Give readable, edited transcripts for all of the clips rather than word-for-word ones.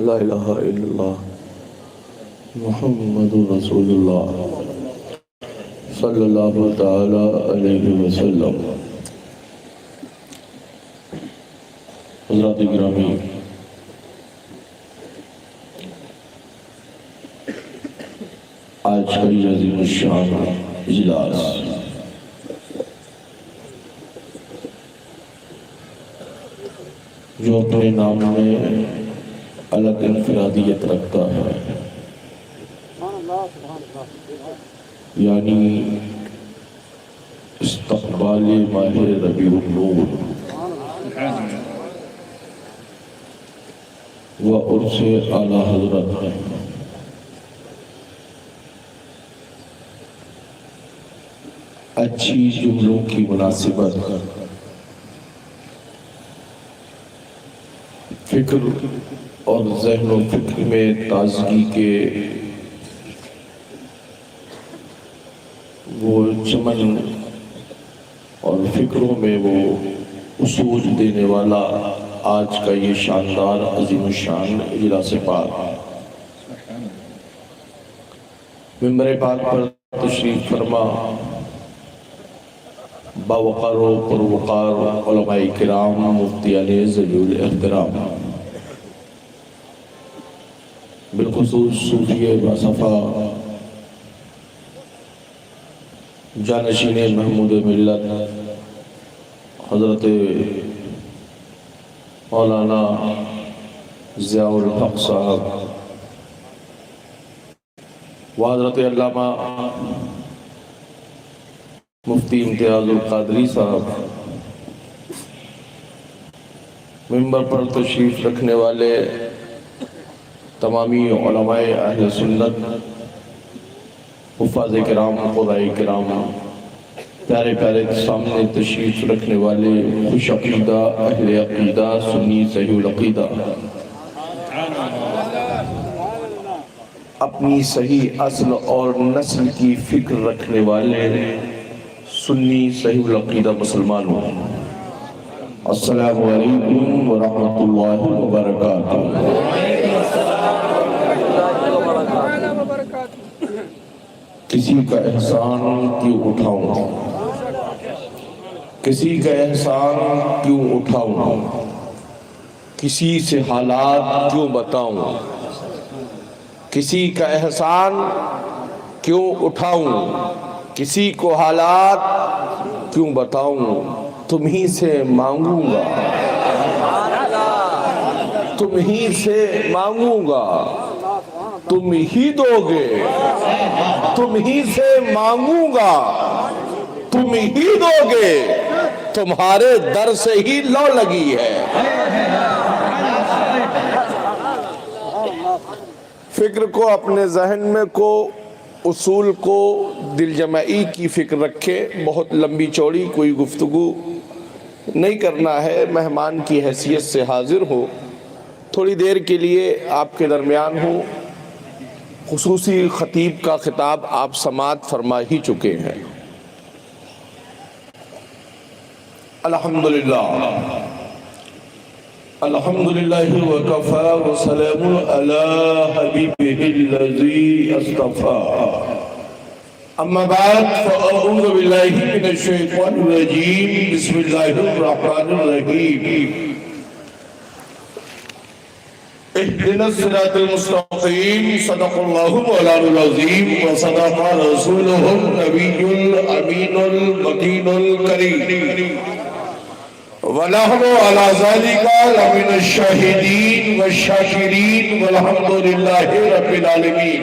لا الہ الا اللہ محمد رسول اللہ صلی اللہ تعالی علیہ وسلم۔ حضرات گرامی، آج کا یہ عظیم الشان اجلاس جو اپنے نام میں الگ انفرادیت رکھتا ہے، یعنی استقبال ماہ ربیع النور و عرس اعلیٰ حضرت، اچھی جملوں کی مناسبت، فکر اور ذہن و فکر میں تازگی کے وہ چمن اور فکروں میں وہ اصول دینے والا آج کا یہ شاندار عظیم الشان اجلاس پاک، ممبر پاک پر تشریف فرما باوقار و پروقار علماء کرام، مفتیان ذوی الاحترام، بالخصوص صوفی باصفا جانشین محمود ملت حضرت مولانا ضیاء الحق صاحب و حضرت علامہ مفتی امتیاز القادری صاحب، ممبر پر تشریف رکھنے والے تمامی علماء اہل سنت، حفاظ کرام، قرائے کرام، پیارے پیارے سامنے تشریف رکھنے والے خوش عقیدہ اہل عقیدہ، سنی صحیح العقیدہ، اپنی صحیح اصل اور نسل کی فکر رکھنے والے سنی صحیح العقیدہ مسلمانوں، السلام علیکم ورحمۃ اللہ وبرکاتہ۔ کسی کا احسان کیوں اٹھاؤں، کسی کا احسان کیوں اٹھاؤں، کسی سے حالات کیوں بتاؤں، کسی کا احسان کیوں اٹھاؤں، کسی کو حالات کیوں بتاؤں، تم ہی سے مانگوں گا، تم ہی سے مانگوں گا، تم ہی دو گے، تم ہی سے مانگوں گا، تم ہی دو گے، تمہارے در سے ہی لو لگی ہے۔ فکر کو اپنے ذہن میں کو اصول کو دل جمعی کی فکر رکھے، بہت لمبی چوڑی کوئی گفتگو نہیں کرنا ہے، مہمان کی حیثیت سے حاضر ہو، تھوڑی دیر کے لیے آپ کے درمیان ہوں، خصوصی خطیب کا خطاب آپ سماعت فرما ہی چکے ہیں۔ الحمدللہ الحمدللہ وکفا وسلام علی حبیبہ الذی اصطفا، اما بعد فاعوذ باللہ من الشیطان الرجیم، بسم اللہ الرحمن الرحیم، اهدنا الصراط المستقیم، صدق اللہ مولانا العظیم وصدق رسولہ النبی الامین المکین الکریم، ونحن علی ذلک لمن الشاہدین والشاکرین والحمد للہ رب العالمین۔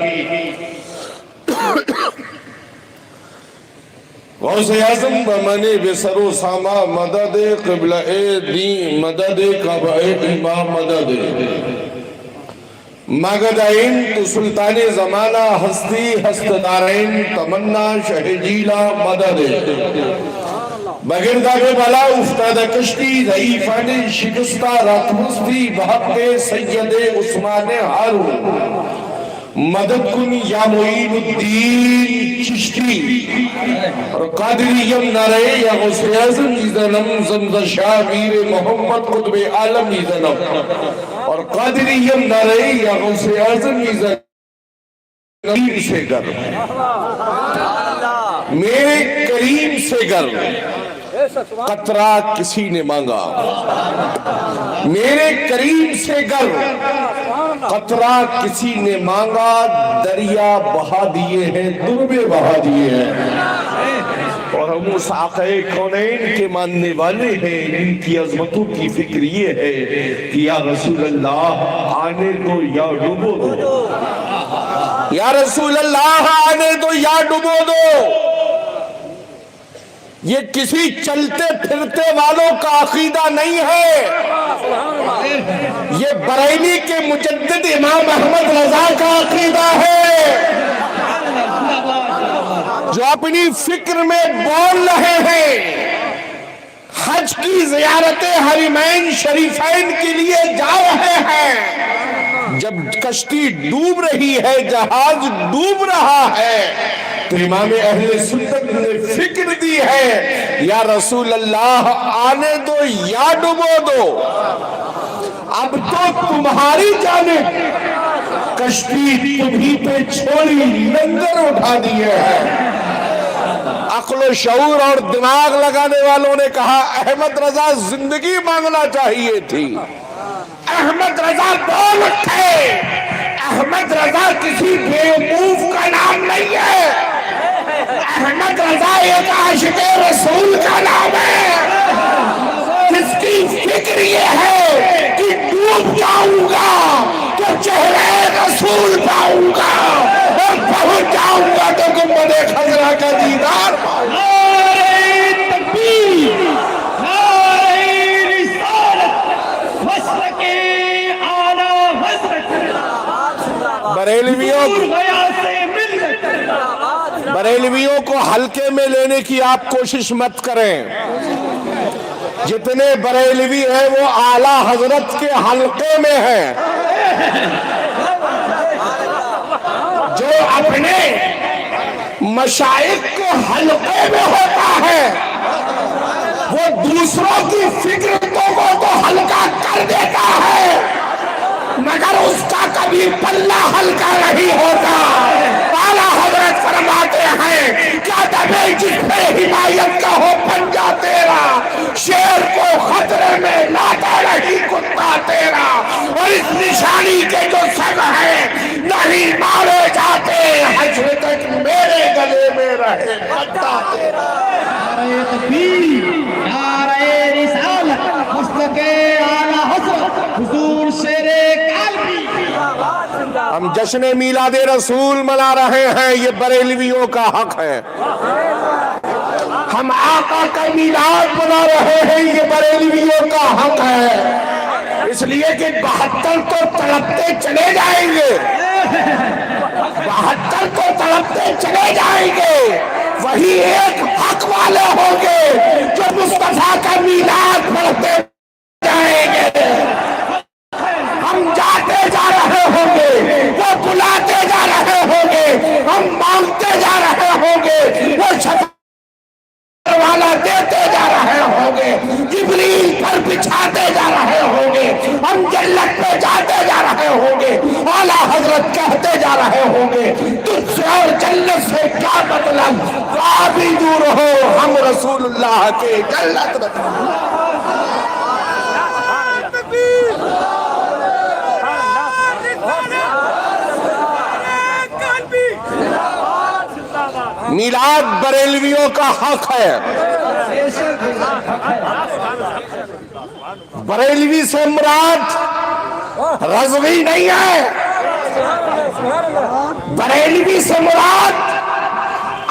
غوث اعظم بمنے بسر و ساما مدد قبلہ دین، مدد کعبہ امام مدد، مگدائن تو سلطان زمانہ، ہستی ہست دارین تمنا شہجیلہ مدد، بگردہ کے بلا افتادہ کشتی، ضعیفان شکستہ راتمستی، بحق سید عثمان ہارون، مدد کن یا معین الدین چشتی اور قادریم نرے یا غوث اعظم زنم زمزہ شاہ میر محمد قطب عالم زنم اور قادریم نرے یا غوث اعظم زنم سے گر میرے کریم سے گر قطرہ کسی نے مانگا میرے کریم سے گر قطرہ کسی نے مانگا دریا بہا دیے ہیں دربے بہا دیے ہیں اور ہم اس آقا کونین کے ماننے والے ہیں ان کی عظمتوں کی فکر یہ ہے کہ یا رسول اللہ آنے دو یا ڈوبو دو یا رسول اللہ آنے دو یا ڈوبو دو یہ کسی چلتے پھرتے والوں کا عقیدہ نہیں ہے یہ بریلی کے مجدد امام احمد رضا کا عقیدہ ہے جو اپنی فکر میں بول رہے ہیں حج کی زیارت حرمین شریفین کے لیے جا رہے ہیں جب کشتی ڈوب رہی ہے جہاز ڈوب رہا ہے تو امام اہل سنت نے فکر دی ہے یا رسول اللہ آنے دو یا ڈبو دو اب تو تمہاری جانب کشتی تمہیں پہ چھوڑی لنگر اٹھا دیے ہیں عقل و شعور اور دماغ لگانے والوں نے کہا احمد رضا زندگی مانگنا چاہیے تھی احمد رضا بول اٹھے احمد رضا کسی بیوقوف کا نام نہیں ہے احمد رضا ایک عاشق رسول کا نام ہے جس کی فکر یہ ہے کہ ڈوب جاؤں گا تو چہرے رسول پاؤں گا اور پہنچ جاؤں گا تو گنبد خضرا کا دیدار پاؤں گا بریلویوں کو حلقے میں لینے کی آپ کوشش مت کریں جتنے بریلوی ہیں وہ اعلیٰ حضرت کے حلقے میں ہیں جو اپنے مشائخ کے حلقے میں ہوتا ہے وہ دوسروں کی فکرتوں کو تو ہلکا کر دیتا ہے مگر اس کا کبھی پلہ ہلکا نہیں ہوتا اعلیٰ حضرت فرماتے ہیں کیا دبے جس پہ حمایت کا ہو پنجہ تیرا شیر کو خطرے میں لاتا نہیں کتا تیرا اور اس نشانی کے جو سب ہیں نہیں مارے جاتے حشر تک میرے گلے میں رہے کتا تیرا نعرہ تکبیر نعرہ رسالت مسلک اعلیٰ حضرت حضور شیر قلبی ہم جشن میلاد رسول منا رہے ہیں یہ بریلویوں کا حق ہے ہم آقا کا میلاد منا رہے ہیں یہ بریلویوں کا حق ہے اس لیے کہ 72 کو تڑپتے چلے جائیں گے 72 کو تڑپتے چلے جائیں گے وہی ایک حق والے ہوں گے جو مصطفیٰ کا میلاد پڑھتے جائیں گے ہم جاتے جا رہے ہوں گے وہ بلاتے جا رہے ہوں گے ہم مانگتے جا رہے ہوں گے وہ شفاعت والا دیتے جا رہے ہوں گے جبریل پر بچھاتے جا رہے ہوں گے ہم جنت پہ جاتے جا رہے ہوں گے اعلیٰ حضرت کہتے جا رہے ہوں گے تجھ سے اور جنت سے کیا مطلب آپ بھی دور ہو ہم رسول اللہ کے جنت میں میلاد بریلویوں کا حق ہے بریلوی سے مراد رضوی نہیں ہے بریلوی سے مراد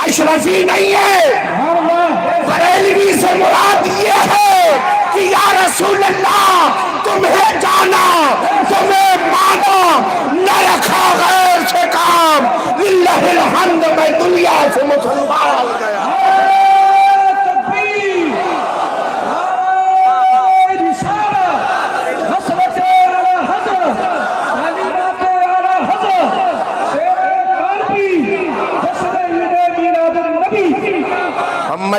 اشرفی نہیں ہے بریلوی سے مراد یہ ہے کہ یا رسول اللہ تمہیں جانا تمہیں مانا نہ رکھا غیر سے کام للہ الحمد میں دنیا سے مسلمان ہو گیا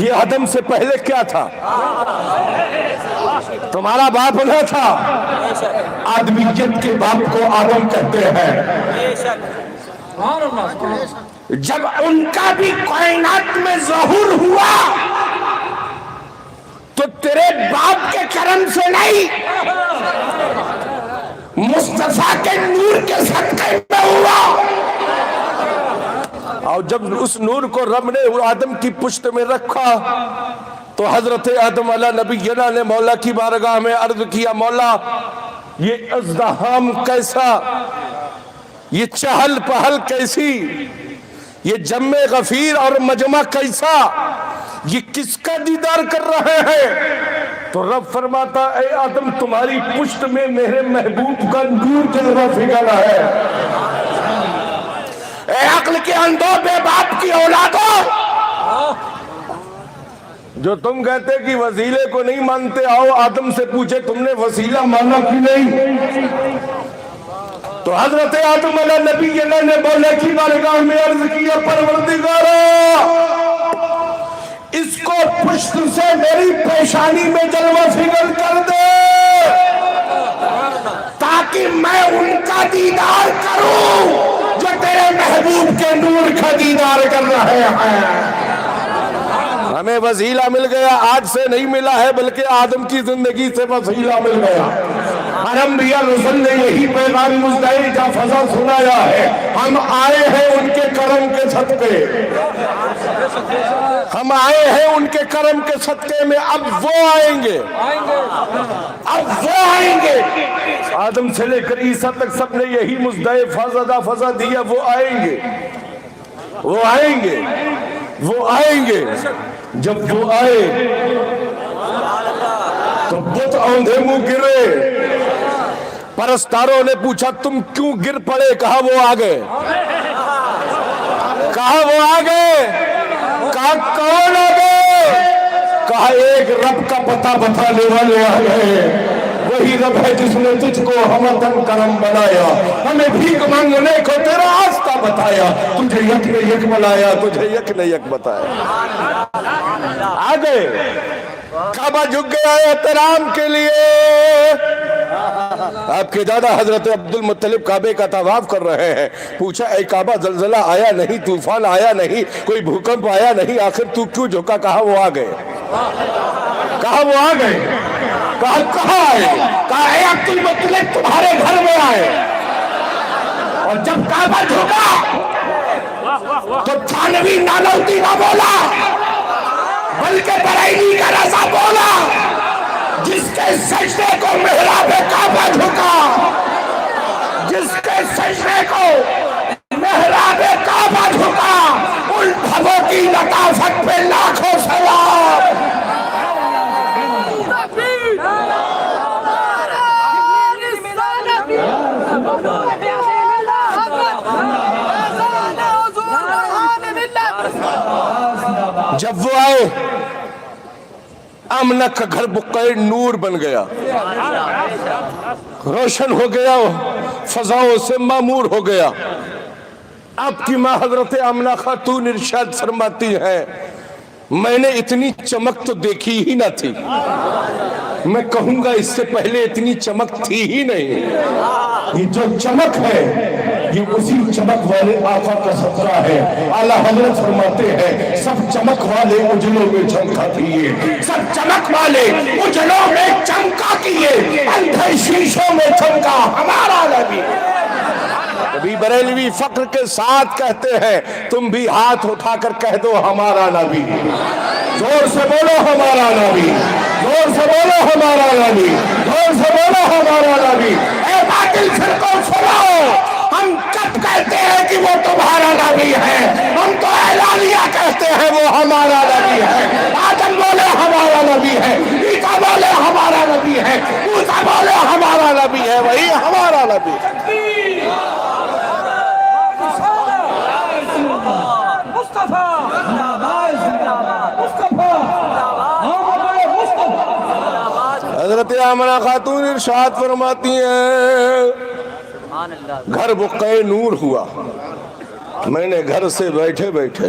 یہ آدم سے پہلے کیا تھا؟ تمہارا باپ نہ تھا، آدمیت کے باپ کو آدم کہتے ہیں۔ جب ان کا بھی کائنات میں ظہور ہوا تو تیرے باپ کے کرم سے نہیں، مصطفیٰ کے نور کے صدقے میں ہوا۔ اور جب اس نور کو رب نے آدم کی پشت میں رکھا تو حضرت آدم علیہ نبینا نے مولا کی بارگاہ میں عرض کیا، مولا یہ ازدحام کیسا، یہ چہل پہل کیسی، یہ جمع غفیر اور مجمع کیسا، یہ کس کا دیدار کر رہے ہیں؟ تو رب فرماتا، اے آدم تمہاری پشت میں میرے محبوب کا نور جلوہ فگن ہے۔ اے عقل کے اندھو بے باپ کی اولادو، جو تم کہتے کہ وسیلے کو نہیں مانتے، آؤ آدم سے پوچھے تم نے وسیلہ مانا کہ نہیں؟ تو حضرت آدم علیہ نبینا نے مولا کی بارگاہ میں عرض کیا، پروردگارا اس کو پشت سے میری پیشانی میں جلوہ فگن کر دے تاکہ میں ان کا دیدار کروں جو تیرے محبوب کے نور کا دیدار کر رہے ہیں۔ ہمیں وسیلہ مل گیا، آج سے نہیں ملا ہے بلکہ آدم کی زندگی سے وسیلہ مل گیا۔ انبیاء رسول نے یہی پیغام مزدحجہ فضا سنایا ہے، ہم آئے ہیں ان کے کرم کے صدقے، ہم آئے ہیں ان کے کرم کے صدقے میں، اب وہ آئیں گے، اب وہ آئیں گے۔ آدم سے لے کر عیسیٰ تک سب نے یہی مزدحجہ فضا دیا، وہ آئیں گے، وہ آئیں گے، وہ آئیں گے۔ جب وہ آئے تو بت اوندھے منہ گرے، پرستاروں نے پوچھا تم کیوں گر پڑے؟ کہا وہ آ گئے، کہا وہ آ گئے، کہا کون آ گئے؟ کہا ایک رب کا پتہ بتانے والے آ گئے، وہی رب ہے جس نے تجھ کو ہمدن کرم بنایا، ہمیں بھیک مانگنے کو تیرا راستہ بتایا، تجھے یک نے یک بلایا، تجھے یک نے یک بتایا۔ آ گئے، کعبہ جھک گیا احترام کے لیے۔ آپ کے دادا حضرت عبدالمطلب کعبے کا طواف کر رہے ہیں، پوچھا اے کعبہ زلزلہ آیا نہیں، طوفان آیا نہیں، کوئی بھوکمپ آیا نہیں، آخر تو کیوں جھکا؟ کہا وہ آ گئے، کہا وہ آ گئے، کہا کہاں آئے؟ کہا اے عبدالمطلب تمہارے گھر میں آئے۔ اور جب کعبہ جھکا تو تھانوی نانوتی نہ بولا بلکہ بریلی کا رضا بولا، جس کے سجدے کو محراب کعبہ جھکا، جس کے سجدے کو محراب کعبہ جھکا، ان بھووں کی لطافت پہ لاکھوں سلام۔ جب وہ آئے آمنہ کا گھر بقعہ نور بن گیا، روشن ہو گیا، فضاؤں سے معمور ہو گیا۔ آپ کی ماں حضرت آمنہ خاتون ارشاد فرماتی ہیں، میں نے اتنی چمک تو دیکھی ہی نہ تھی، میں کہوں گا اس سے پہلے اتنی چمک تھی ہی نہیں۔ یہ جو چمک ہے یہ اسی چمک والے آقا کا صدقہ ہے۔ اعلیٰ حضرت فرماتے ہیں سب چمک والے اجلوں میں چمکا کیے، سب چمک والے اجلوں میں چمکا کیے، اندھے شیشوں میں چمکا ہمارا نبی۔ کبھی بریلوی فخر کے ساتھ کہتے ہیں، تم بھی ہاتھ اٹھا کر کہہ دو ہمارا نبی، زور سے بولو ہمارا نبی، زور سے بولو ہمارا نبی، زور سے بولو ہمارا نبی۔ اے باطل فرقوں سنو، ہم کب کہتے ہیں کہ وہ تمہارا نبی ہے؟ ہم تو اعلانیہ کہتے ہیں وہ ہمارا نبی ہے۔ آدم بولے ہمارا نبی ہے، عیسیٰ بولے ہمارا نبی ہے، موسیٰ بولے ہمارا نبی ہے، وہی ہمارا نبی ہے۔ حضرت آمنہ خاتون ارشاد فرماتی ہیں، گھر بقعہ نور ہوا، میں نے گھر سے بیٹھے بیٹھے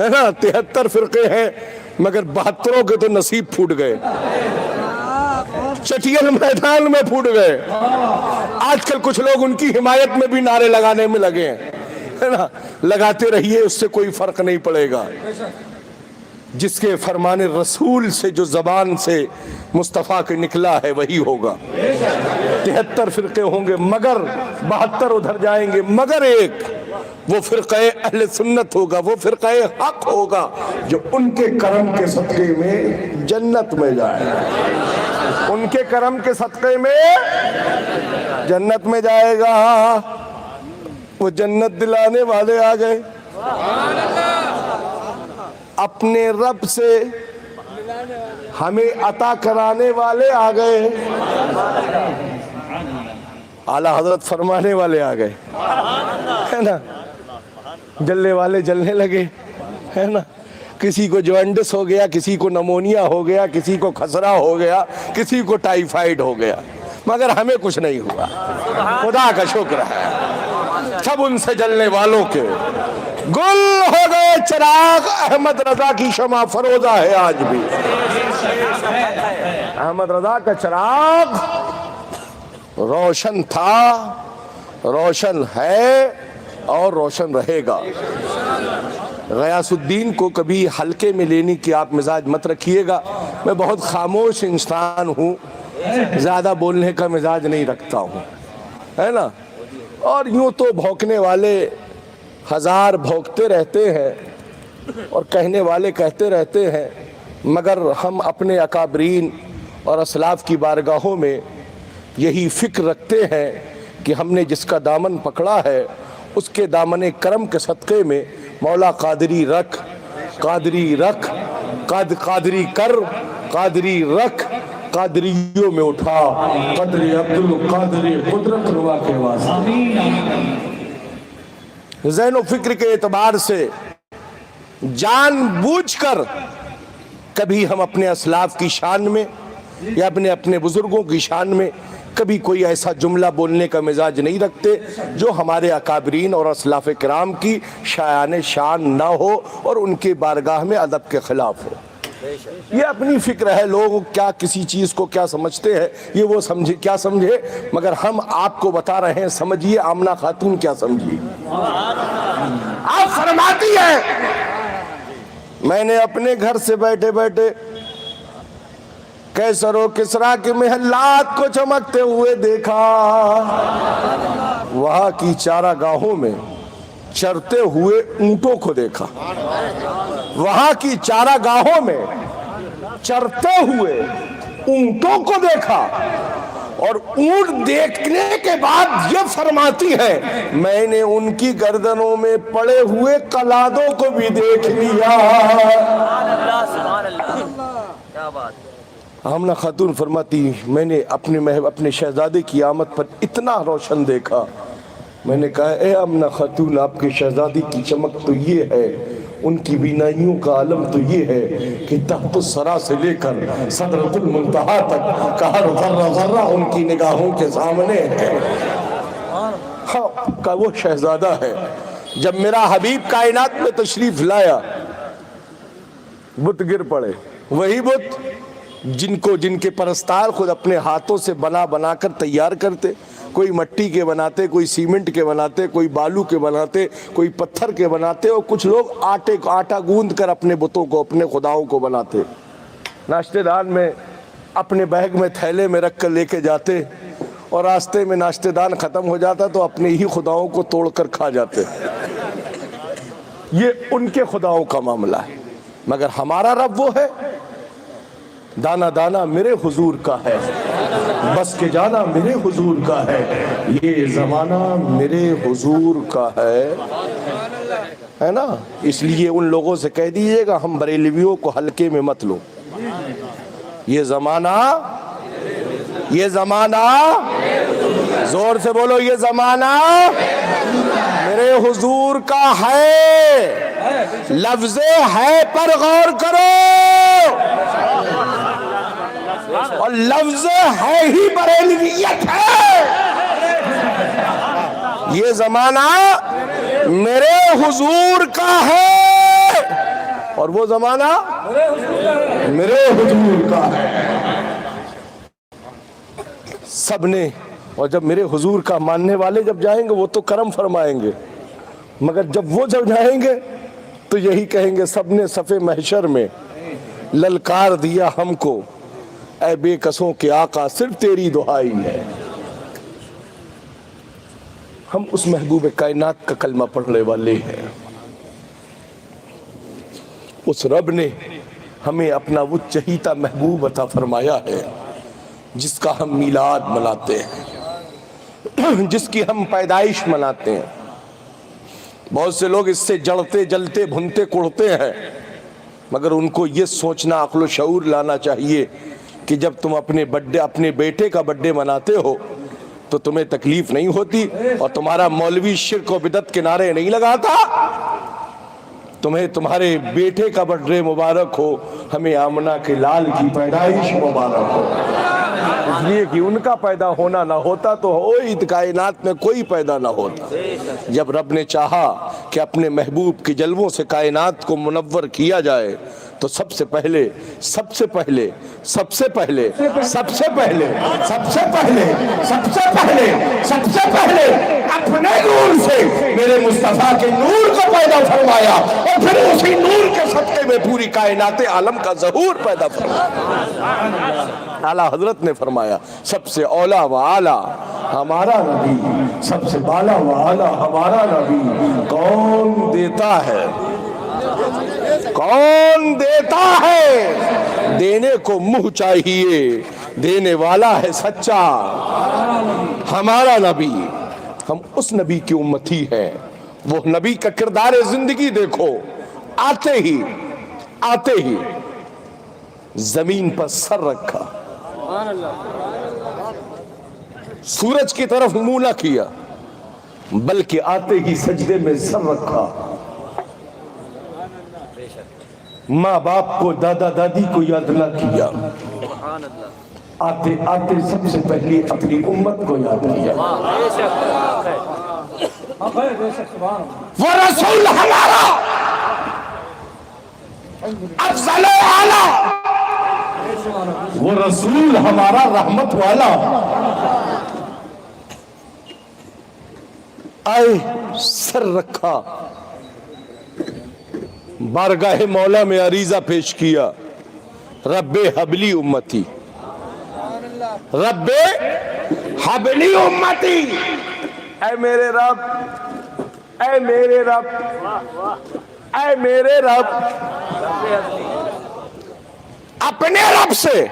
ہے نا 73 فرقے ہیں مگر 72 کے تو نصیب پھوٹ گئے، چٹیل میدان میں پھوٹ گئے۔ آج کل کچھ لوگ ان کی حمایت میں بھی نعرے لگانے میں لگے ہیں، ہے نا، لگاتے رہیے، اس سے کوئی فرق نہیں پڑے گا۔ جس کے فرمان رسول سے جو زبان سے مصطفیٰ کے نکلا ہے وہی ہوگا۔ 73 فرقے ہوں گے مگر 72 ادھر جائیں گے، مگر ایک وہ فرقہ اہل سنت ہوگا، وہ فرقہ حق ہوگا جو ان کے کرم کے صدقے میں جنت میں جائے، ان کے کرم کے صدقے میں جنت میں جائے گا۔ وہ جنت دلانے والے آ گئے، اپنے رب سے ہمیں عطا کرانے والے آ گئے، اعلیٰ حضرت فرمانے والے آ گئے، ہے نا، جلنے والے جلنے لگے، ہے نا، کسی کو جوانڈس ہو گیا، کسی کو نمونیا ہو گیا، کسی کو خسرہ ہو گیا، کسی کو ٹائیفائیڈ ہو گیا، مگر ہمیں کچھ نہیں ہوا، خدا کا شکر ہے۔ سب ان سے جلنے والوں کے گل ہو گئے چراغ، احمد رضا کی شمع فروزہ ہے آج بھی۔ احمد رضا کا چراغ روشن تھا، روشن ہے اور روشن رہے گا۔ غیاث الدین کو کبھی ہلکے میں لینے کی آپ مزاج مت رکھیے گا، میں بہت خاموش انسان ہوں، زیادہ بولنے کا مزاج نہیں رکھتا ہوں، ہے نا، اور یوں تو بھونکنے والے ہزار بھونکتے رہتے ہیں اور کہنے والے کہتے رہتے ہیں، مگر ہم اپنے اکابرین اور اسلاف کی بارگاہوں میں یہی فکر رکھتے ہیں کہ ہم نے جس کا دامن پکڑا ہے اس کے دامن کرم کے صدقے میں مولا قادری رکھ، قادری رکھ، قادری کر، قادری رکھ، قادریوں میں اٹھا، قدر عبدالقادر قدرت روا کے واسطے۔ ذہن و فکر کے اعتبار سے جان بوجھ کر کبھی ہم اپنے اسلاف کی شان میں یا اپنے بزرگوں کی شان میں کبھی کوئی ایسا جملہ بولنے کا مزاج نہیں رکھتے جو ہمارے اکابرین اور اسلاف کرام کی شایان شان نہ ہو اور ان کے بارگاہ میں ادب کے خلاف ہو۔ یہ اپنی فکر ہے، لوگ کیا کسی چیز کو کیا سمجھتے ہیں یہ وہ سمجھے، کیا سمجھے، مگر ہم آپ کو بتا رہے ہیں، سمجھیے آمنہ خاتون کیا سمجھی۔ آپ فرماتی ہیں میں نے اپنے گھر سے بیٹھے بیٹھے کیسر و کسریٰ کے محلات کو چمکتے ہوئے دیکھا، وہاں کی چارہ گاہوں میں چرتے ہوئے اونٹوں کو دیکھا، وہاں کی چارہ گاہوں میں چرتے ہوئے اونٹوں کو دیکھا، اور اونٹ دیکھنے کے بعد یہ فرماتی ہے میں نے ان کی گردنوں میں پڑے ہوئے قلادوں کو بھی دیکھ لیا۔ آمنہ خاتون فرماتی میں نے اپنے شہزادے کی آمد پر اتنا روشن دیکھا، میں نے کہا اے آمنہ خاتون آپ کے شہزادی کی چمک تو یہ ہے، ان کی بینائیوں کا عالم تو یہ ہے کہ تحت الثری سے لے کر سدرۃ المنتہا تک کا ہر ذرہ ذرہ ان کی نگاہوں کے سامنے ہے۔ ہاں کا وہ شہزادہ ہے۔ جب میرا حبیب کائنات میں تشریف لایا بت گر پڑے، وہی بت جن کے پرستار خود اپنے ہاتھوں سے بنا کر تیار کرتے، کوئی مٹی کے بناتے، کوئی سیمنٹ کے بناتے، کوئی بالو کے بناتے، کوئی پتھر کے بناتے، اور کچھ لوگ آٹا گوندھ کر اپنے بتوں کو، اپنے خداؤں کو بناتے، ناشتے دان میں اپنے بیگ میں تھیلے میں رکھ کر لے کے جاتے، اور راستے میں ناشتے دان ختم ہو جاتا تو اپنے ہی خداؤں کو توڑ کر کھا جاتے۔ یہ ان کے خداؤں کا معاملہ ہے، مگر ہمارا رب وہ ہے دانا دانا میرے حضور کا ہے، بس کے جانا میرے حضور کا ہے، یہ زمانہ میرے حضور کا ہے نا۔ اس لیے ان لوگوں سے کہہ دیجئے گا ہم بریلویوں کو ہلکے میں مت لو، یہ زمانہ زور سے بولو، یہ زمانہ میرے حضور کا ہے، لفظ ہے پر غور کرو، اور لفظ ہے ہی بریلویت ہے۔ یہ زمانہ میرے حضور کا ہے، اور وہ زمانہ میرے حضور کا ہے۔ سب نے، اور جب میرے حضور کا ماننے والے جب جائیں گے وہ تو کرم فرمائیں گے، مگر جب وہ جب جائیں گے تو یہی کہیں گے سب نے صف محشر میں للکار دیا ہم کو، اے بے کسوں کے آقا صرف تیری دعائی ہے۔ ہم اس محبوب کائنات کا کلمہ پڑھنے والے ہیں۔ اس رب نے ہمیں اپنا وہ چہیتا محبوب عطا فرمایا ہے جس کا ہم میلاد مناتے ہیں، جس کی ہم پیدائش مناتے ہیں۔ بہت سے لوگ اس سے جڑتے جلتے بھنتے کڑتے ہیں، مگر ان کو یہ سوچنا، عقل و شعور لانا چاہیے کہ جب تم اپنے بیٹے کا برڈے مناتے ہو تو تمہیں تکلیف نہیں ہوتی، اور تمہارا مولوی شرک و بدعت کے نعرے نہیں لگاتا۔ تمہیں تمہارے بیٹے کا برڈے مبارک ہو، ہمیں آمنہ کے لال کی پیدائش مبارک ہو، اس لیے کہ ان کا پیدا ہونا نہ ہوتا تو کائنات میں کوئی پیدا نہ ہوتا۔ جب رب نے چاہا کہ اپنے محبوب کی جلووں سے کائنات کو منور کیا جائے تو سب سے پہلے اپنے نور سے میرے مصطفیٰ کے نور کو پیدا فرمایا، اور پھر اسی نور کے صدقے میں پوری کائنات عالم کا ظہور پیدا فرمایا۔ اعلیٰ حضرت نے فرمایا سب سے اولا و اعلیٰ ہمارا نبی، سب سے بالا و اعلیٰ ہمارا نبی۔ کون دیتا ہے؟ کون دیتا ہے؟ دینے کو منہ چاہیے، دینے والا ہے سچا ہمارا نبی۔ ہم اس نبی کی امتی ہیں۔ وہ نبی کا کردار زندگی دیکھو، آتے ہی زمین پر سر رکھا، سورج کی طرف منہ نہ کیا، بلکہ آتے ہی سجدے میں سر رکھا، ماں باپ کو دادا دادی کو یاد نہ کیا، آتے آتے سب سے پہلے اپنی امت کو یاد کیا۔ وہ رسول ہمارا افضل و اعلیٰ، وہ رسول ہمارا رحمت والا، آئے سر رکھا، بارگاہ مولا میں عریضہ پیش کیا، رب حبلی امتی، رب حبلی امتی، اے میرے رب، اے میرے رب، اے میرے رب، اپنے رب سے،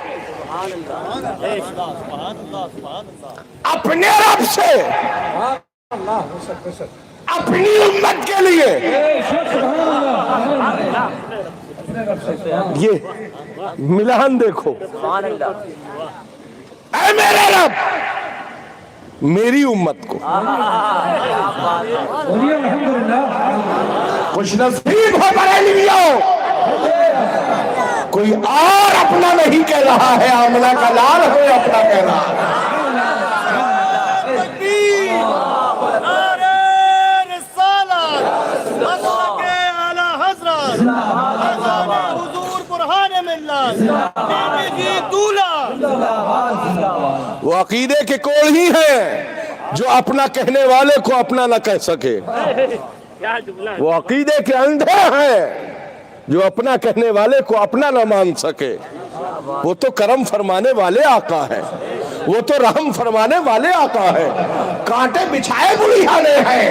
اپنے رب سے، اپنی امت کے لیے یہ ملان دیکھو، اے میرے رب میری امت کو۔ خوش نصیب ہو بریلویوں، کوئی اور اپنا نہیں کہہ رہا ہے، آمنہ کا لال ہے اپنا کہہ رہا ہے۔ وہ عقیدے کے کوڑ ہی ہیں جو اپنا کہنے والے کو اپنا نہ کہہ سکے، وہ عقیدے کے اندھے ہیں جو اپنا کہنے والے کو اپنا نہ مان سکے۔ وہ تو کرم فرمانے والے آقا ہیں، وہ تو رحم فرمانے والے آقا ہیں، کانٹے بچھائے بڑھانے ہیں،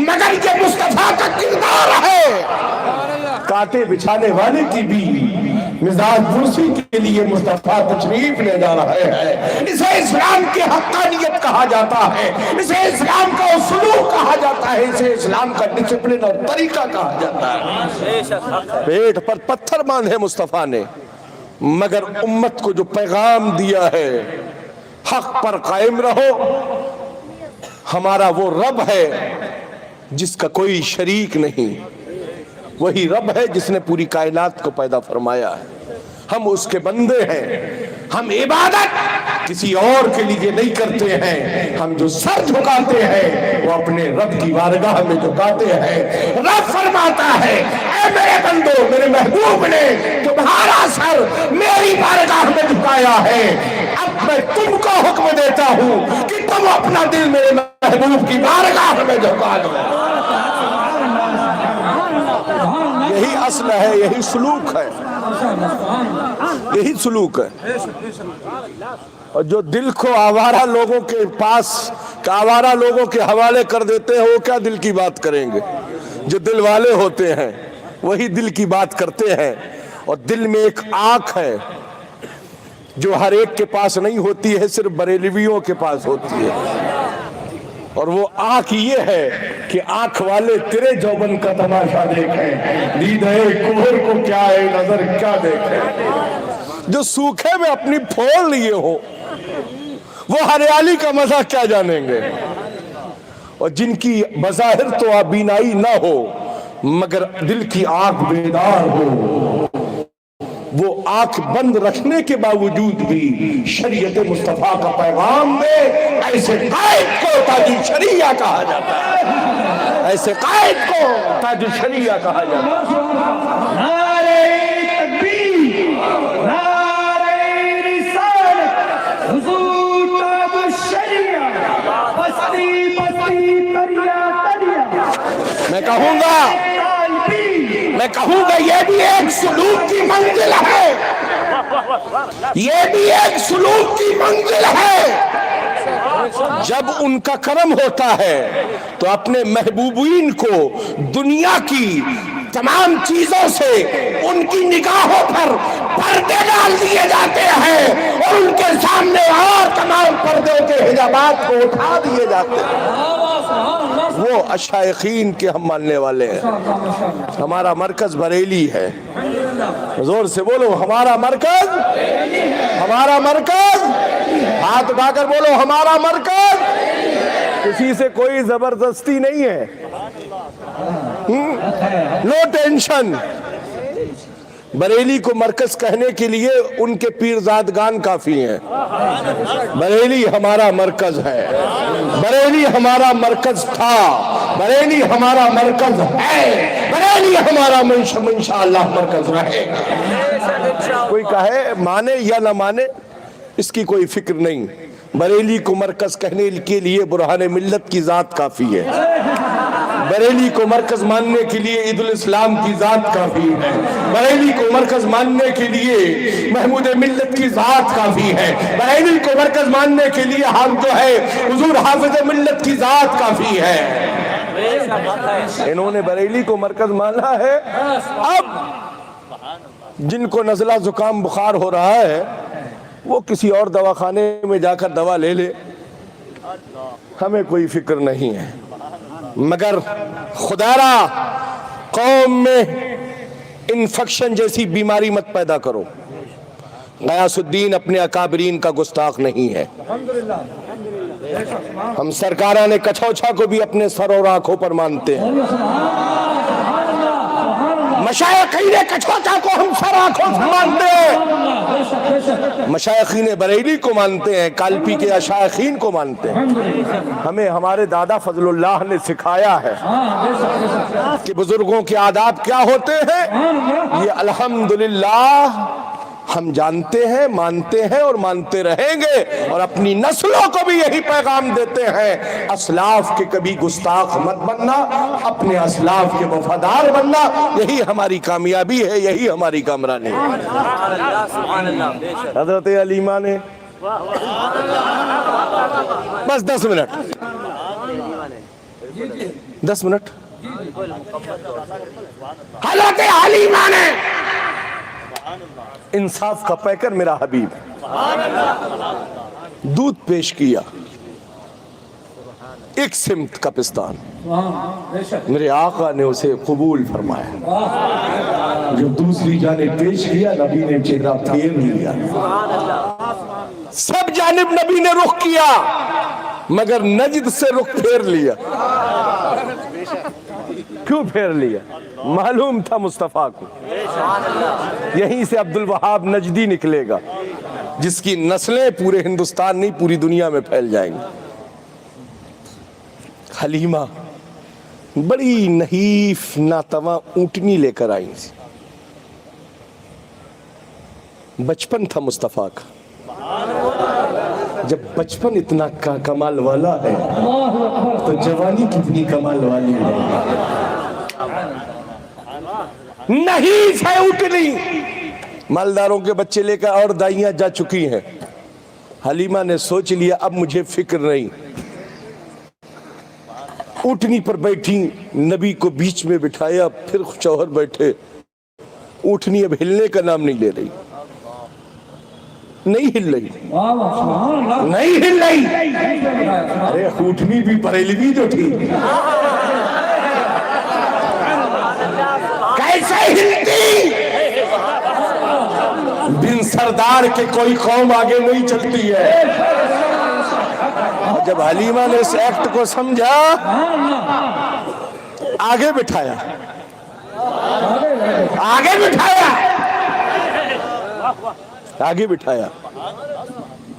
مگر یہ مصطفیٰ کا کردار ہے۔ کانٹے بچھانے والے کی بھی مزاج پرسی کے لیے مصطفیٰ تشریف لے جا رہے ہیں۔ اسے اسلام کی حقانیت کہا جاتا ہے، اسے اسلام کا سلوک کہا جاتا ہے، اسے اسلام کا ڈسپلن اور طریقہ کہا جاتا ہے۔ پیٹ پر پتھر باندھے مصطفیٰ نے، مگر امت کو جو پیغام دیا ہے حق پر قائم رہو، ہمارا وہ رب ہے جس کا کوئی شریک نہیں، وہی رب ہے جس نے پوری کائنات کو پیدا فرمایا ہے۔ ہم اس کے بندے ہیں، ہم عبادت کسی اور کے لیے نہیں کرتے ہیں. ہم جو سر جھکاتے ہیں وہ اپنے رب کی بارگاہ میں جھکاتے ہیں. رب فرماتا ہے اے میرے بندو، میرے محبوب نے تمہارا سر میری بارگاہ میں جھکایا ہے، اب میں تم کو حکم دیتا ہوں کہ تم اپنا دل میرے محبوب کی بارگاہ میں جھکا دو. یہی اصل ہے، یہی سلوک ہے، یہی سلوک ہے. اور جو دل کو آوارہ لوگوں کے پاس، آوارہ لوگوں کے حوالے کر دیتے ہیں، وہ کیا دل کی بات کریں گے؟ جو دل والے ہوتے ہیں وہی دل کی بات کرتے ہیں. اور دل میں ایک آنکھ ہے جو ہر ایک کے پاس نہیں ہوتی ہے، صرف بریلویوں کے پاس ہوتی ہے. اور وہ آنکھ یہ ہے کہ آنکھ والے تیرے جوبن کا تماشا دیکھیں، دیدہ کفر کو کیا ہے نظر کیا دیکھیں. جو سوکھے میں اپنی پھول لیے ہو وہ ہریالی کا مزہ کیا جانیں گے. اور جن کی بظاہر تو بینائی نہ ہو مگر دل کی آنکھ بیدار ہو، وہ آنکھ بند رکھنے کے باوجود بھی شریعت مصطفیٰ کا پیغام دے، ایسے قائد کو تاج الشریعہ کہا جاتا ہے. ایسے قائد کو تاج الشریعہ کہا جاتا ہے. نعرہ تکبیر، نعرہ رسالت، حضور تاج الشریعہ، بستی بستی تریا تریا. میں کہوں گا یہ بھی ایک سلوک کی منزل ہے، یہ بھی ایک سلوک کی منزل ہے. جب ان کا کرم ہوتا ہے تو اپنے محبوبین کو دنیا کی تمام چیزوں سے ان کی نگاہوں پر پردے ڈال دیے جاتے ہیں اور ان کے سامنے اور تمام پردوں کے حجابات کو اٹھا دیے جاتے ہیں. وہ اشائخین کے ہم ماننے والے ہیں. ہمارا مرکز بریلی ہے. زور سے بولو ہمارا مرکز، ہمارا مرکز. ہاتھ اٹھا کر بولو ہمارا مرکز. کسی سے کوئی زبردستی نہیں ہے، نو ٹینشن. بریلی کو مرکز کہنے کے لیے ان کے پیرزادگان کافی ہیں. بریلی ہمارا مرکز ہے، بریلی ہمارا مرکز تھا، بریلی ہمارا مرکز ہے، بریلی ہمارا انشاءاللہ مرکز رہے گا. کوئی کہے مانے یا نہ مانے اس کی کوئی فکر نہیں. بریلی کو مرکز کہنے کے لیے برہان ملت کی ذات کافی ہے. بریلی کو مرکز ماننے کے لیے عید الاسلام کی ذات کافی ہے. بریلی کو مرکز ماننے کے لیے محمود ملت کی ذات کافی ہے. بریلی کو مرکز ماننے کے لیے ہم جو ہے حضور حافظ ملت کی ذات کافی ہے. انہوں نے بریلی کو مرکز مانا ہے. اب جن کو نزلہ زکام بخار ہو رہا ہے وہ کسی اور دواخانے میں جا کر دوا لے لے، ہمیں کوئی فکر نہیں ہے. مگر خدا را قوم میں انفیکشن جیسی بیماری مت پیدا کرو. غیاث الدین اپنے اکابرین کا گستاخ نہیں ہے. ہم سرکاران کچھوچھا کو بھی اپنے سر اور آنکھوں پر مانتے ہیں. مشائخین کچھوچھا کو ہم سر آنکھوں سے مانتے ہیں. مشائخین بریلی کو مانتے ہیں، کالپی کے اشائخین کو مانتے ہیں. ہمیں ہمارے دادا فضل اللہ نے سکھایا ہے کہ بزرگوں کے آداب کیا ہوتے ہیں. یہ الحمدللہ ہم جانتے ہیں، مانتے ہیں اور مانتے رہیں گے. اور اپنی نسلوں کو بھی یہی پیغام دیتے ہیں، اسلاف کے کبھی گستاخ مت بننا، اپنے اسلاف کے وفادار بننا. یہی ہماری کامیابی ہے، یہی ہماری کامرانی ہے. حضرت علیمہ نے بس 10 منٹ حضرت علیمہ نے انصاف کا پیکر میرا حبیب دودھ پیش کیا، ایک سمت کا پستان. میرے آقا نے اسے قبول فرمایا. جو دوسری جانب پیش کیا نبی نے چہرہ پھیر لیا. سب جانب نبی نے رخ کیا مگر نجد سے رخ پھیر لیا. کیوں پھیر لیا؟ معلوم تھا مصطفیٰ کو یہیں سے عبد الوہاب نجدی نکلے گا. جس کی نسلیں پورے ہندوستان نہیں پوری دنیا میں پھیل جائیں گی. حلیمہ بڑی نحیف ناتواں اونٹنی لے کر آئی تھی. بچپن تھا مصطفیٰ کا. جب بچپن اتنا کمال والا ہے تو جوانی کتنی کمال والی ہے. نحیف ہے اونٹنی. مالداروں کے بچے لے کر اور دائیاں جا چکی ہیں. حلیمہ نے سوچ لیا اب مجھے فکر نہیں. اونٹنی پر بیٹھی, نبی کو بیچ میں بٹھایا, پھر شوہر بیٹھے. اونٹنی اب ہلنے کا نام نہیں لے رہی, نہیں ہل رہی, نہیں ہل رہی. ارے اونٹنی بھی بریلوی جو تھی کیسے ہلتی. بن سردار کے کوئی قوم آگے نہیں چلتی ہے. جب حلیمہ نے اس ایکٹ کو سمجھا, آگے بٹھایا, آگے بٹھایا, آگے بٹھایا,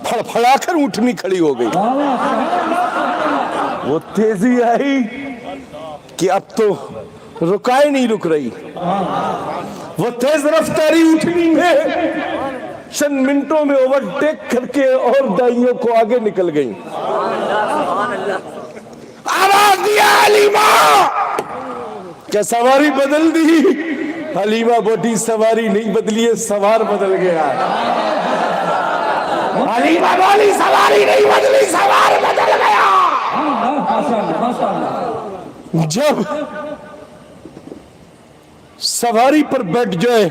پھڑ پھڑا کر اونٹنی کھڑی ہو گئی. وہ تیزی آئی کہ اب تو رکائے نہیں رک رہی. وہ تیز رفتاری اونٹنی میں چند منٹوں میں اوورٹیک کر کے اور دائیوں کو آگے نکل گئی. آواز دیا حلیمہ, کیا سواری بدل دی؟ حلیمہ بوٹی سواری نہیں بدلی ہے, سوار بدل گیا. حلیمہ بولی سواری نہیں بدلی, سوار بدل گیا. جب سواری پر بیٹھ جائے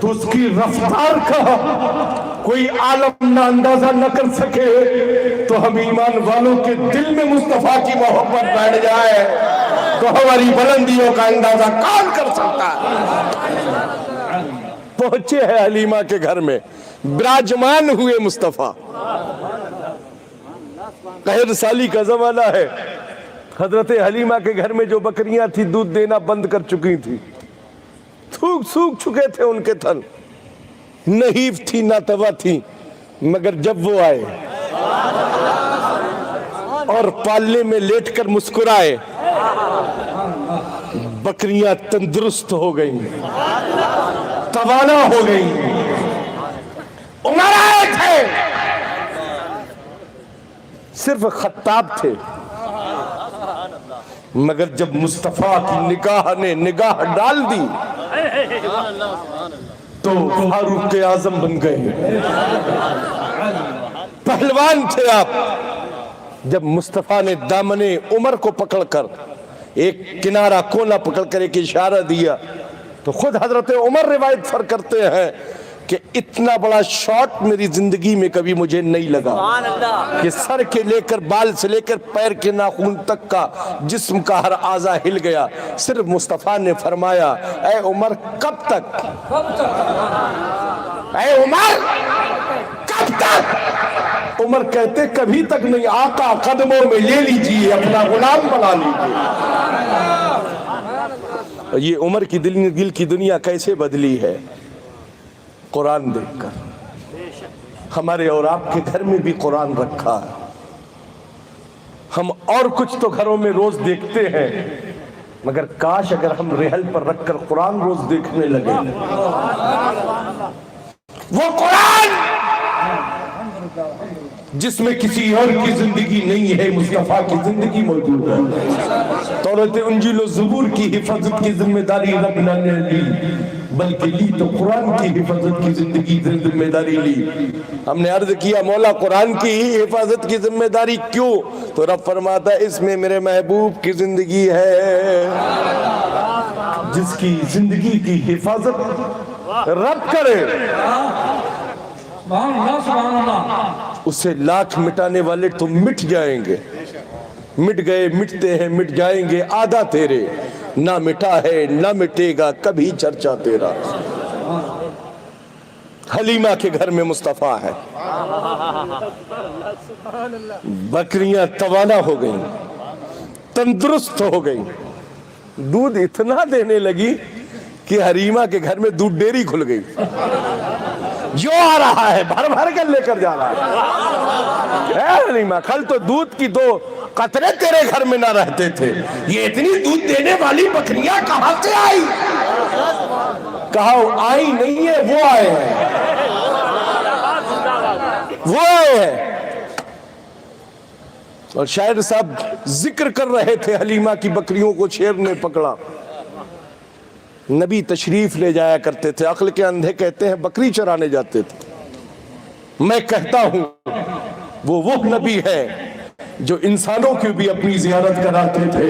تو اس کی رفتار کا کوئی عالم نہ اندازہ نہ کر سکے, تو ہم ایمان والوں کے دل میں مصطفیٰ کی محبت بیٹھ جائے تو ہماری بلندیوں کا اندازہ کون کر سکتا ہے. پہنچے ہیں حلیمہ کے گھر میں, براجمان ہوئے مصطفیٰ. قہر سالی کا زمانہ ہے. حضرت حلیمہ کے گھر میں جو بکریاں تھی دودھ دینا بند کر چکی تھی, سوکھ چکے تھے ان کے تھن, نحیف تھی, ناتوا تھی. مگر جب وہ آئے اور پالنے میں لیٹ کر مسکرائے, بکریاں تندرست ہو گئیں, توانا ہو گئیں. عمر آئے تھے, صرف خطاب تھے, مگر جب مصطفیٰ کی نگاہ نے نگاہ ڈال دی تو فاروق اعظم بن گئے. پہلوان تھے آپ. جب مصطفیٰ نے دامن عمر کو پکڑ کر ایک کنارہ کونا پکڑ کر ایک اشارہ دیا تو خود حضرت عمر روایت فر کرتے ہیں کہ اتنا بڑا شاٹ میری زندگی میں کبھی مجھے نہیں لگا کہ سر کے لے کر بال سے لے کر پیر کے ناخن تک کا جسم کا ہر اعضا ہل گیا. صرف مصطفیٰ نے فرمایا اے عمر کب تک, اے عمر کب تک. عمر کہتے کبھی تک نہیں, آقا قدموں میں لے لیجیے, اپنا غلام بنا لیجیے. یہ عمر کی دل کی دنیا کیسے بدلی ہے قرآن دیکھ کر. ہمارے اور آپ کے گھر میں بھی قرآن رکھا ہے. ہم اور کچھ تو گھروں میں روز دیکھتے ہیں, مگر کاش اگر ہم ریحل پر رکھ کر قرآن روز دیکھنے لگے. وہ قرآن جس میں کسی اور کی زندگی نہیں ہے, مصطفیٰ کی زندگی موجود ہے. تورات انجیل و زبور کی حفاظت کی ذمہ داری رب نے لی, بلکہ لی تو قرآن کی حفاظت کی زندگی ذمہ داری لی. ہم نے عرض کیا مولا قرآن کی ہی حفاظت کی ذمہ داری کیوں؟ تو رب فرماتا ہے اس میں میرے محبوب کی زندگی ہے. جس کی زندگی کی حفاظت رب کرے اسے لاکھ مٹانے والے تو مٹ جائیں گے. مٹ گئے, مٹتے ہیں, مٹ جائیں گے. آدھا تیرے نہ مٹا ہے نہ مٹے گا کبھی چرچا تیرا. حلیمہ کے گھر میں مصطفیٰ ہے. بکریاں توانا ہو گئیں, تندرست ہو گئیں, دودھ اتنا دینے لگی کہ حلیمہ کے گھر میں دودھ ڈیری کھل گئی. جو آ رہا ہے بھر بھر کر لے کر جا رہا ہے۔ اے حلیمہ کل تو دودھ کی 2 قطرے تیرے گھر میں نہ رہتے تھے، یہ اتنی دودھ دینے والی بکریاں کہاں سے آئی؟ کہا آئی نہیں ہے، وہ آئے ہیں، وہ آئے ہیں۔ اور شاعر صاحب ذکر کر رہے تھے حلیمہ کی بکریوں کو شیر نے پکڑا۔ نبی تشریف لے جایا کرتے تھے، عقل کے اندھے کہتے ہیں بکری چرانے جاتے تھے۔ میں کہتا ہوں وہ نبی ہے جو انسانوں کی بھی اپنی زیارت کراتے تھے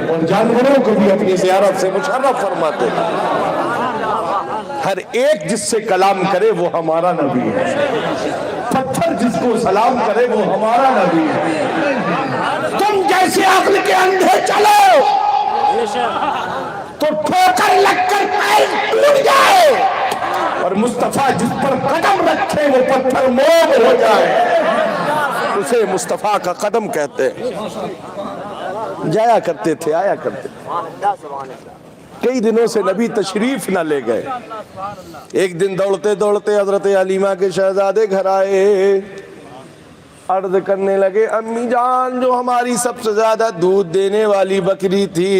اور جانوروں کو بھی اپنی زیارت سے مشرف فرماتے تھے۔ ہر ایک جس سے کلام کرے وہ ہمارا نبی ہے، پتھر جس کو سلام کرے وہ ہمارا نبی ہے۔ تم جیسے عقل کے اندھے چلو تو ٹھوکر لگ کر پیر ٹوٹ جائے، اور مصطفیٰ جس پر قدم رکھے وہ پتھر موم ہو جائے، اسے مصطفیٰ کا قدم کہتے ہیں۔ جایا کرتے تھے، آیا کرتے تھے۔ کئی دنوں سے نبی تشریف نہ لے گئے۔ ایک دن دوڑتے دوڑتے حضرت حلیمہ کے شہزادے گھر آئے، عرض کرنے لگے امی جان جو ہماری سب سے زیادہ دودھ دینے والی بکری تھی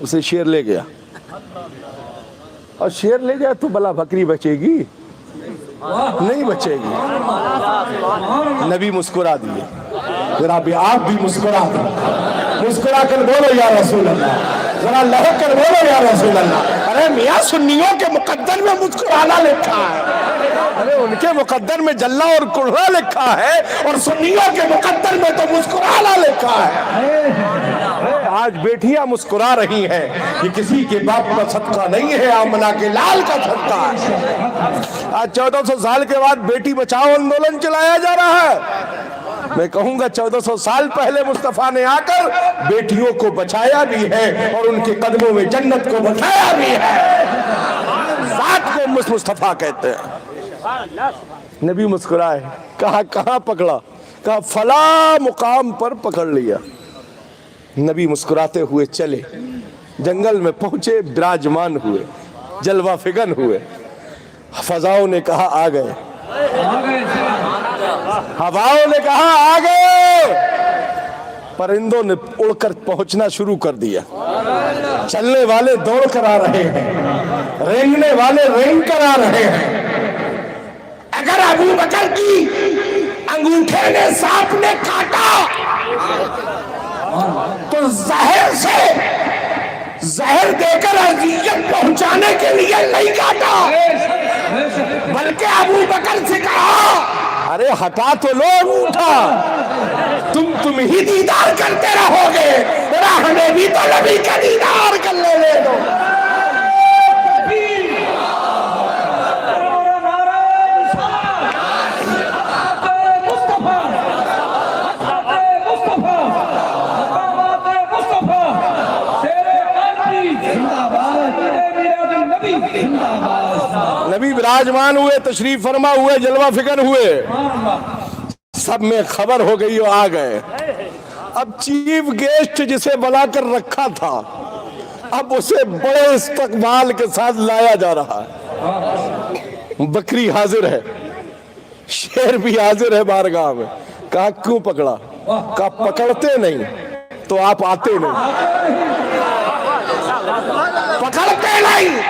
اسے شیر لے گیا، اور شیر لے جائے تو بھلا بکری بچے گی؟ نہیں بچے گی۔ نبی مسکرا دیے، ذرا بھی آپ بھی مسکرا دیں، مسکرا کر بولو یا رسول اللہ، ذرا لہو کر بولو یا رسول اللہ۔ ارے میاں سنیوں کے مقدر میں مسکرانا لکھا ہے، ارے ان کے مقدر میں جلا اور کڑھا لکھا ہے، اور سنیوں کے مقدر میں تو مسکرانا لکھا ہے۔ آج بیٹیاں مسکرا رہی ہیں، یہ کسی کے باپ کا صدقہ نہیں ہے، آمنہ کے لال کا صدقہ ہے۔ آج 1400 سال کے بعد بیٹی بچاؤ آندولن چلایا جا رہا ہے۔ میں کہوں گا 1400 سال پہلے مصطفیٰ نے آ کر بیٹیوں کو بچایا بھی ہے اور ان کے قدموں میں جنت کو بٹھایا بھی ہے۔ ذات کو مصطفیٰ کہتے ہیں۔ نبی مسکرائے، کہا کہاں پکڑا؟ کہا فلاں مقام پر پکڑ لیا۔ نبی مسکراتے ہوئے چلے، جنگل میں پہنچے، براجمان ہوئے، جلوہ فگن ہوئے۔ فضاؤں نے کہا آ گئے، ہواؤں نے کہا آ گئے، پرندوں نے اڑ کر پہنچنا شروع کر دیا، چلنے والے دوڑ کر آ رہے ہیں، رینگنے والے رینگ کر آ رہے ہیں۔ اگر ابو بکر کی انگوٹھے نے سانپ نے کاٹا تو زہر سے زہر دے کر اذیت پہنچانے کے لیے نہیں کاٹا، بلکہ ابو بکر سے کہا ارے ہٹا تو لو انگوٹھا، تم ہی دیدار کرتے رہو گے، ذرا ہمیں بھی تو نبی کا دیدار کر لے دو۔ نبی براجمان ہوئے، تشریف فرما ہوئے، جلوہ فکر ہوئے، سب میں خبر ہو گئی وہ آ گئے۔ اب چیف گیسٹ جسے بلا کر رکھا تھا اب اسے بڑے استقبال کے ساتھ لایا جا رہا ہے۔ بکری حاضر ہے، شیر بھی حاضر ہے بارگاہ میں۔ کہا کیوں پکڑا؟ کہا پکڑتے نہیں تو آپ آتے نہیں، پکڑتے نہیں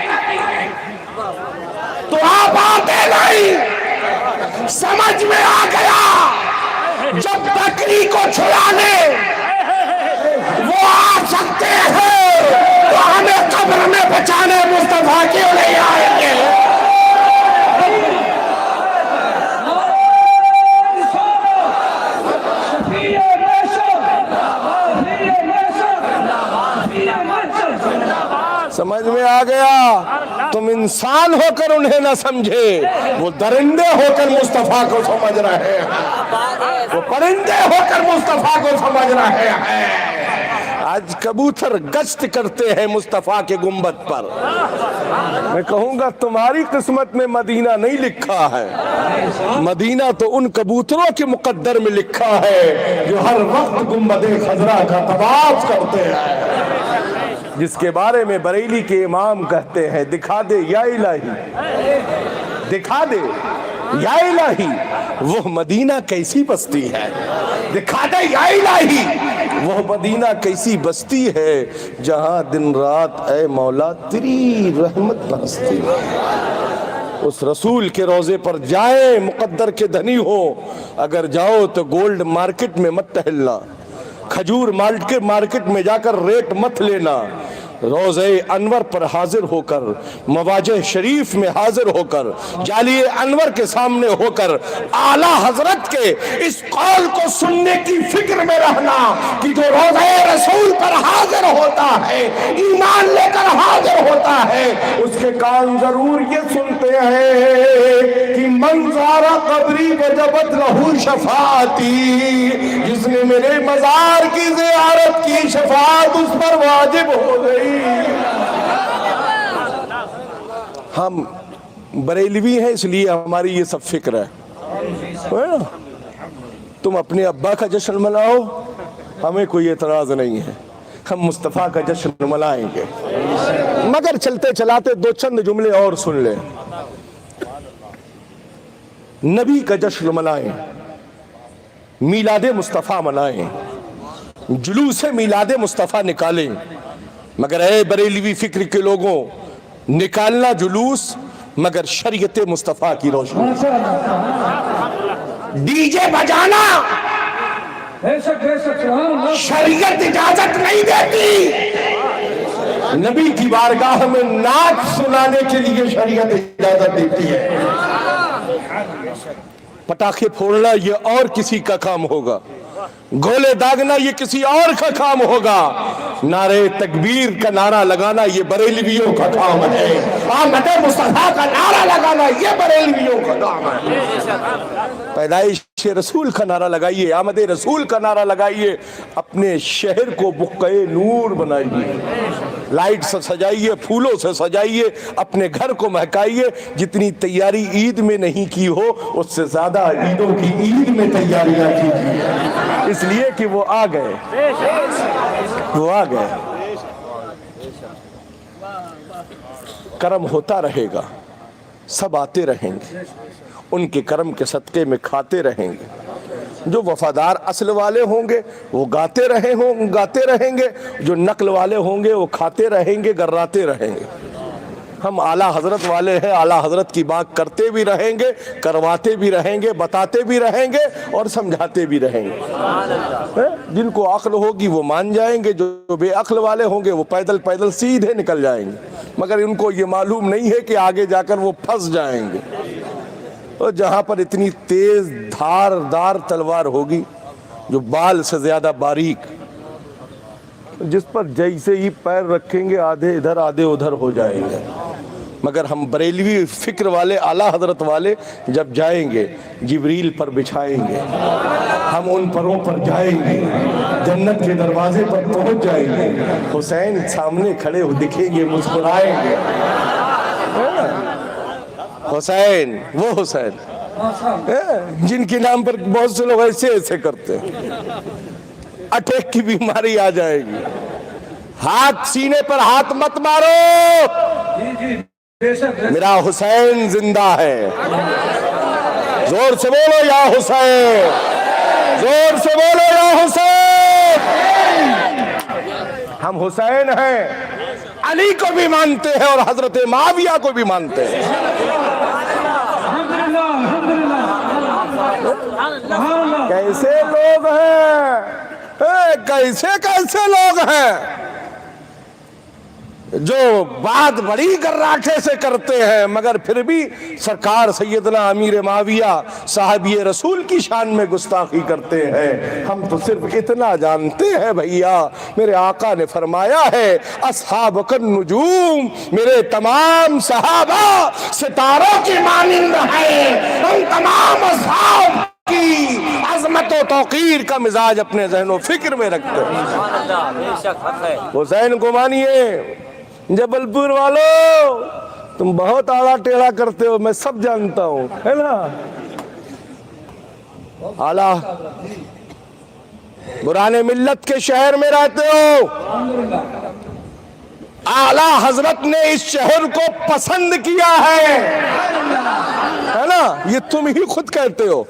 تو آپ آتے نہیں۔ سمجھ میں آ گیا جب بکری کو چھڑانے وہ آ سکتے ہیں تو ہمیں قبر میں بچانے مصطفیٰ کیوں نہیں آئیں گے؟ سمجھ میں آ گیا؟ تم انسان ہو کر انہیں نہ سمجھے، وہ درندے ہو کر مصطفیٰ کو سمجھ رہے ہیں، وہ پرندے ہو کر مصطفیٰ کو سمجھ رہے ہیں۔ آج کبوتر گشت کرتے ہیں مصطفیٰ کے گنبد پر۔ میں کہوں گا تمہاری قسمت میں مدینہ نہیں لکھا ہے، مدینہ تو ان کبوتروں کے مقدر میں لکھا ہے جو ہر وقت گنبد خضرا کا طواف کرتے ہیں، جس کے بارے میں بریلی کے امام کہتے ہیں دکھا دے یا الہی دکھا دے یا الہی وہ مدینہ کیسی بستی ہے، دکھا دے یا الہی وہ مدینہ کیسی بستی ہے جہاں دن رات اے مولا تیری رحمت برستی ہے۔ اس رسول کے روزے پر جائیں مقدر کے دھنی ہو، اگر جاؤ تو گولڈ مارکٹ میں مت ٹہلنا، کھجور مارکٹ میں جا کر ریٹ مت لینا، روزے انور پر حاضر ہو کر، مواجہ شریف میں حاضر ہو کر، جالی انور کے سامنے ہو کر اعلیٰ حضرت کے اس قول کو سننے کی فکر میں رہنا کہ جو روزے رسول پر حاضر ہوتا ہے، ایمان لے کر حاضر ہوتا ہے، اس کے کان ضرور یہ سنتے ہیں کہ من زار قبری وجبت لہو شفاعتی، جس نے میرے مزار کی زیارت کی شفاعت اس پر واجب ہو گئی۔ ہم بریلوی ہیں اس لیے ہماری یہ سب فکر ہے، تم اپنے ابا کا جشن مناؤ، ہمیں کوئی اعتراض نہیں ہے، ہم مصطفیٰ کا جشن منائیں گے۔ مگر چلتے چلاتے دو چند جملے اور سن لیں، نبی کا جشن منائیں، میلاد مصطفیٰ منائیں، جلوس میلاد مصطفیٰ نکالیں، مگر اے بریلوی فکر کے لوگوں، نکالنا جلوس مگر شریعت مصطفیٰ کی روشنی، ڈی جے بجانا شریعت اجازت نہیں دیتی، نبی کی بارگاہ میں نعت سنانے کے لیے شریعت اجازت دیتی ہے۔ پٹاخے پھوڑنا یہ اور کسی کا کام ہوگا، گولے داغنا یہ کسی اور کا کام ہوگا، نعرے تکبیر کا نعرہ لگانا یہ بریلویوں کا کام ہے، آمد مصطفیٰ کا نعرہ لگانا یہ بریلویوں کا کام ہے۔ پیدائش رسول کا نعرہ لگائیے، آمد رسول کا نعرہ لگائیے، اپنے شہر کو بقعے نور بنائیے، لائٹ سے سجائیے، پھولوں سے سجائیے، اپنے گھر کو مہکائیے، جتنی تیاری عید میں نہیں کی ہو اس سے زیادہ عیدوں کی عید میں تیاریاں کیجیے، اس لیے کہ وہ آ گئے، وہ آ گئے۔ کرم ہوتا رہے گا، سب آتے رہیں گے، ان کے کرم کے صدقے میں کھاتے رہیں گے، جو وفادار اصل والے ہوں گے وہ گاتے رہیں گے، جو نقل والے ہوں گے وہ کھاتے رہیں گے، گراتے رہیں گے۔ ہم اعلیٰ حضرت والے ہیں، اعلیٰ حضرت کی بات کرتے بھی رہیں گے، کرواتے بھی رہیں گے، بتاتے بھی رہیں گے اور سمجھاتے بھی رہیں گے۔ جن کو عقل ہوگی وہ مان جائیں گے، جو بے عقل والے ہوں گے وہ پیدل پیدل سیدھے نکل جائیں گے، مگر ان کو یہ معلوم نہیں ہے کہ آگے جا کر وہ پھنس جائیں گے۔ اور جہاں پر اتنی تیز دھار تلوار ہوگی جو بال سے زیادہ باریک، جس پر جیسے ہی پیر رکھیں گے آدھے ادھر آدھے ادھر ہو جائیں گے، مگر ہم بریلوی فکر والے اعلیٰ حضرت والے جب جائیں گے جبریل پر بچھائیں گے، ہم ان پروں پر جائیں گے، جنت کے دروازے پر پہنچ جائیں گے، حسین سامنے کھڑے ہو دکھیں گے، مسکرائیں گے، حسین وہ حسین جن کے نام پر بہت سے لوگ ایسے کرتے ہیں، اٹیک کی بیماری آ جائے گی، ہاتھ سینے پر ہاتھ مت مارو، میرا حسین زندہ ہے، زور سے بولو یا حسین، زور سے بولو یا حسین۔ ہم حسین ہیں، علی کو بھی مانتے ہیں اور حضرت معاویہ کو بھی مانتے ہیں۔ کیسے لوگ ہیں، کیسے لوگ ہیں جو بات بڑی گراٹے سے کرتے ہیں، مگر پھر بھی سرکار سیدنا امیر معاویہ صحابی رسول کی شان میں گستاخی کرتے ہیں۔ ہم تو صرف اتنا جانتے ہیں بھیا، میرے آقا نے فرمایا ہے اصحابک النجوم، میرے تمام صحابہ ستاروں کی مانند ہیں، ہم تمام اصحاب کی عظمت و توقیر کا مزاج اپنے ذہن و فکر میں رکھتے ہیں۔ حسین کو مانیے، جبل پور والو تم بہت آڑا ٹیڑھا کرتے ہو، میں سب جانتا ہوں، ہے نا، اعلیٰ قرآن ملت کے شہر میں رہتے ہو، اعلیٰ حضرت نے اس شہر کو پسند کیا ہے، یہ تم ہی خود کہتے ہو.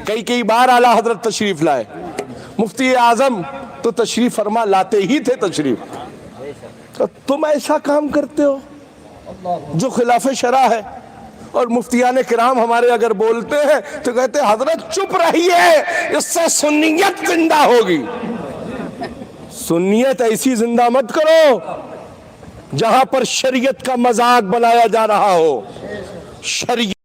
کئی بار اعلیٰ حضرت تشریف لائے, مفتی اعظم تو تشریف فرما لاتے ہی تھے تشریف. تم ایسا کام کرتے ہو جو خلاف شرع ہے. اور مفتیان کرام ہمارے اگر بولتے ہیں تو کہتے ہیں حضرت چپ رہیے, اس سے سنیت زندہ ہوگی. سنیت ایسی زندہ مت کرو جہاں پر شریعت کا مذاق بنایا جا رہا ہو. شریعت